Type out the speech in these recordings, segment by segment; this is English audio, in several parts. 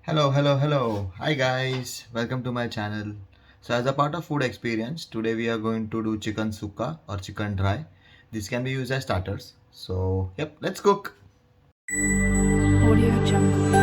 Hello. Hi guys, welcome to my channel. So as a part of food experience, today we are going to do chicken sukha or chicken dry. This can be used as starters. So, yep, let's cook. Audio Jungle.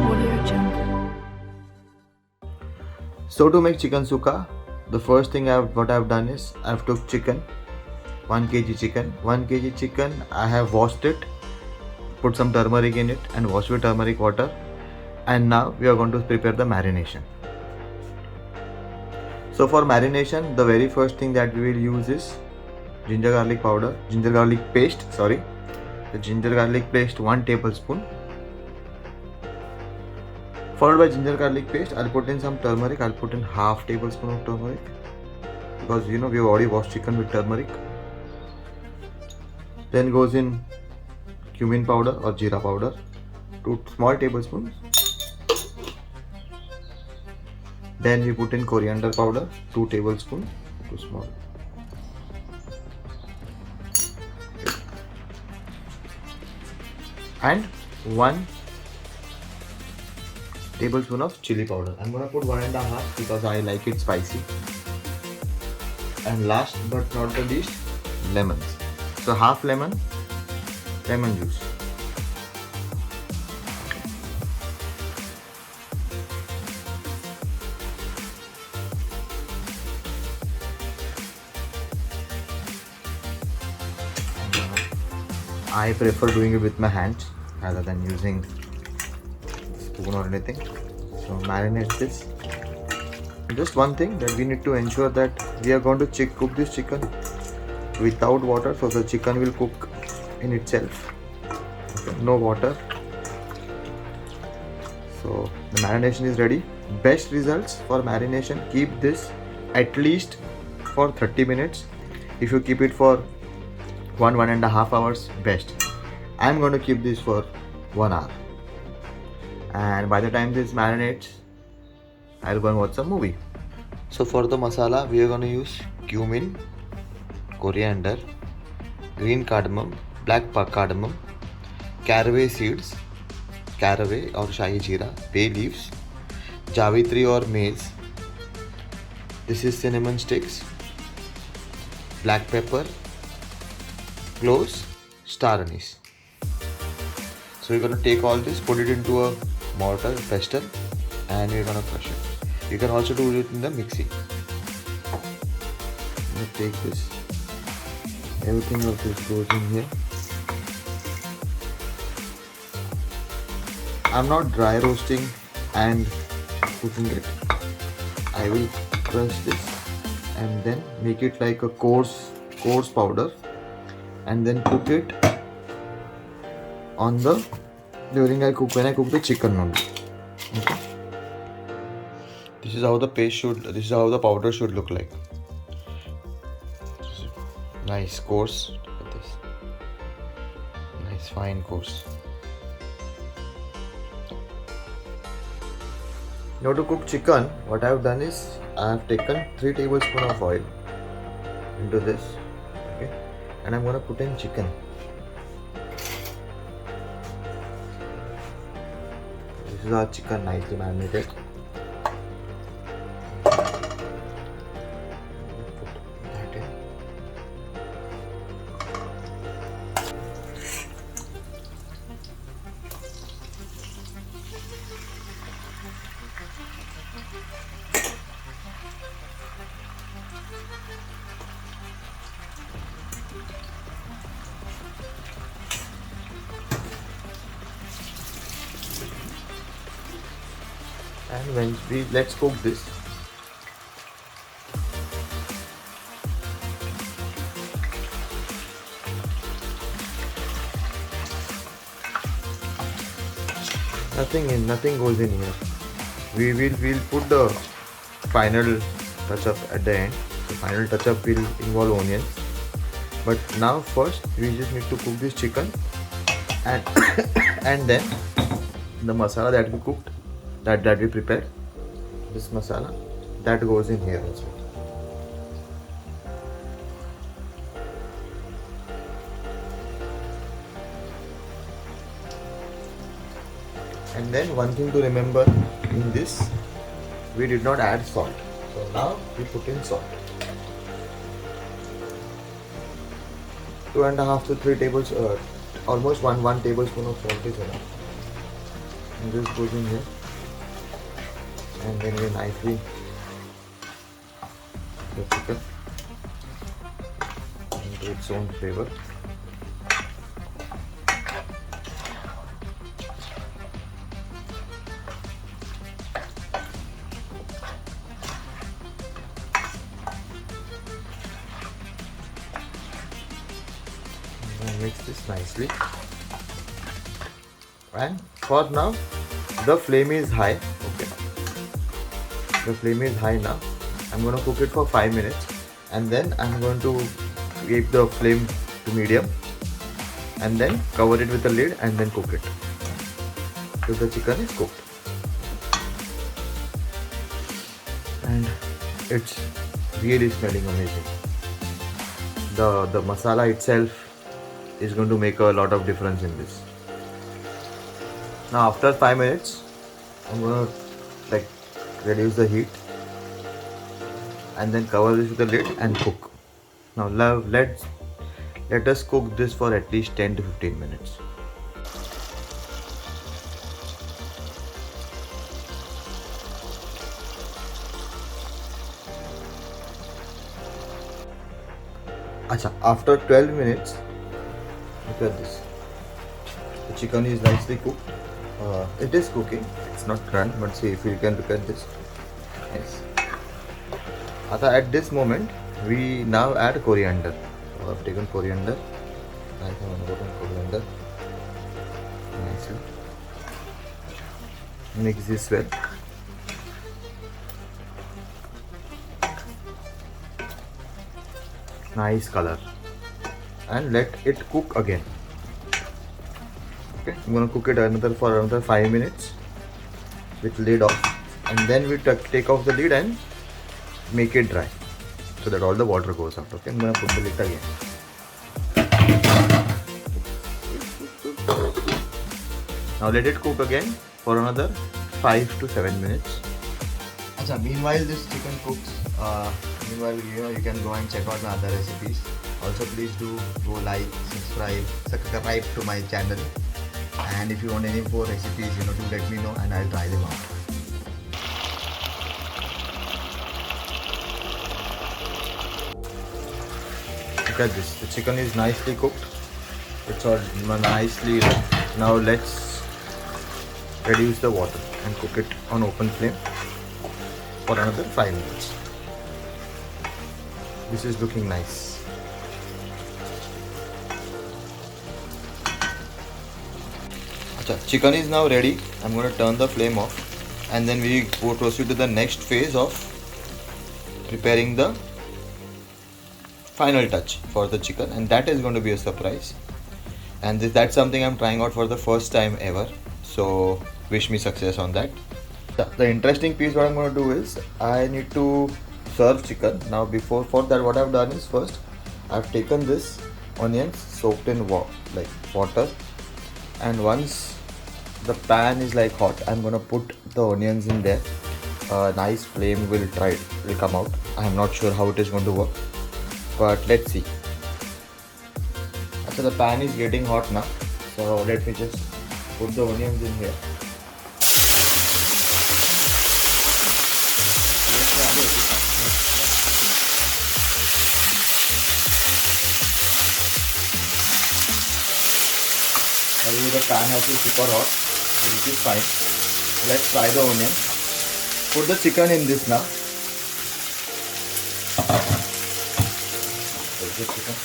Audio Jungle. So to make chicken sukha, the first thing what I've done is I've took chicken, 1 kg chicken. I have washed it, put some turmeric in it and washed with turmeric water. And now we are going to prepare the marination. So for marination, the very first thing that we will use is ginger garlic paste. The ginger garlic paste 1 tablespoon. Followed by ginger garlic paste, I'll put in some turmeric. I'll put in half tablespoon of turmeric because we've already washed chicken with turmeric. Then goes in cumin powder or jeera powder, 2 small tablespoons. Then we put in coriander powder, 2 tablespoons, too small. And 1 tablespoon of chili powder. I'm gonna put 1.5 because I like it spicy. And last but not the least, lemons. So half lemon juice. I prefer doing it with my hands rather than using spoon or anything. So marinate this. Just one thing that we need to ensure that we are going to cook this chicken without water, so the chicken will cook in itself. Okay, no water. So the marination is ready. Best results for marination, keep this at least for 30 minutes. If you keep it for 1.5 hours, best. I'm going to keep this for 1 hour. And by the time this marinates, I'll go and watch some movie. So for the masala, we are going to use cumin, coriander, green cardamom, black cardamom, caraway seeds, caraway or Shahi Jeera, Bayleaves, Javitri or Mace. This is cinnamon sticks, black pepper, cloves, staranise. So we're going to take all this, put it into a mortar-pestle and we're going to crush it. You can also do it in the mixie. I'm going to take this. Everything of this goes in here. I'm not dry roasting and cooking it. I will crush this and then make it like a coarse powder and then cook it on the when I cook the chicken only. Okay. This is how the powder should look like. Nice coarse. Look at this. Nice fine coarse. Now to cook chicken, what I have done is I have taken 3 tablespoons of oil into this. Okay. And I'm gonna put in chicken. This is our chicken nicely marinated. Put that in. And let's cook this. Nothing goes in here. We'll put the final touch up at the end. The final touch up will involve onions. But now first we just need to cook this chicken and and then the masala that we cooked, that we prepared, this masala that goes in here also. And then one thing to remember in this, we did not add salt. So now we put in salt. 2.5 to 3 tablespoons, almost one tablespoon of salt is enough. And this goes in here. And then we nicely the chicken into its own flavor. Mix this nicely, and for now the flame is high. Okay, the flame is high now. I'm going to cook it for 5 minutes, and then I'm going to keep the flame to medium and then cover it with a lid and then cook it till the chicken is cooked. And it's really smelling amazing. The masala itself is going to make a lot of difference in this. Now after 5 minutes, I'm going to reduce the heat and then cover this with a lid and cook. Now let us cook this for at least 10 to 15 minutes. After 12 minutes, look at this. The chicken is nicely cooked. It is cooking. It's not done, but see if you can look at this. Yes. At this moment, we now add coriander. So I've taken coriander. I have taken coriander. Nicely. Mix this well. Nice color. And let it cook again. Okay, I'm going to cook it for another 5 minutes with lid off, and then we take off the lid and make it dry so that all the water goes out. Okay, I'm going to put the lid again. Now let it cook again for another 5 to 7 minutes. Meanwhile this chicken cooks. You can go and check out my other recipes. Also please do go like, subscribe to my channel, and if you want any more recipes, do let me know and I'll try them out. Look at this, the chicken is nicely cooked. It's all nicely done. Now let's reduce the water and cook it on open flame for another 5 minutes. This is looking nice. Chicken is now ready. I'm going to turn the flame off, and then we go proceed to the next phase of preparing the final touch for the chicken, and that is going to be a surprise. And that's something I'm trying out for the first time ever. So wish me success on that. The interesting piece what I'm going to do is I need to serve chicken. Now for that what I've done is first I've taken this onions soaked in water, and once the pan is hot, I'm gonna put the onions in there. Nice flame will come out. I am not sure how it is going to work, but let's see. So the pan is getting hot now, so let me just put the onions in here. The pan has to be super hot, which is fine. Let's fry the onion. Put the chicken in this now. Put the chicken.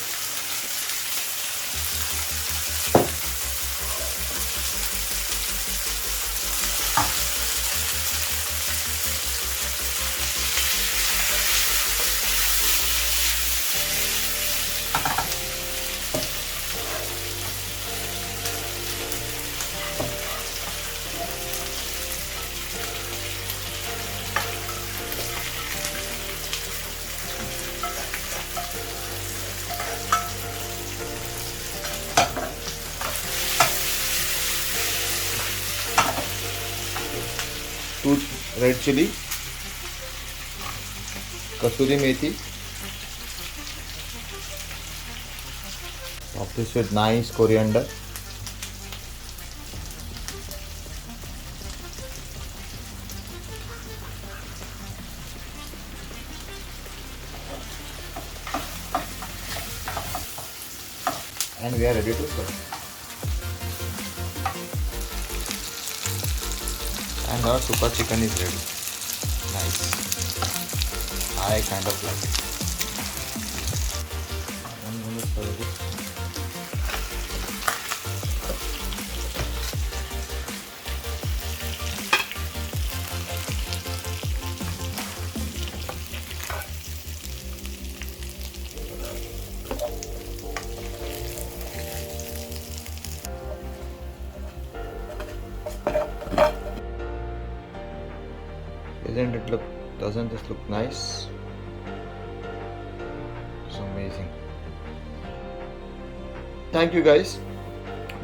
2 red chili, kasuri methi. Top this with nice coriander. And we are ready to serve. And our super chicken is ready. Nice. I kind of like it. I'm going to serve it. Doesn't this look nice? It's amazing. Thank you guys.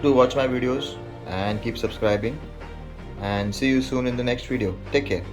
Do watch my videos and keep subscribing, and see you soon in the next video. Take care.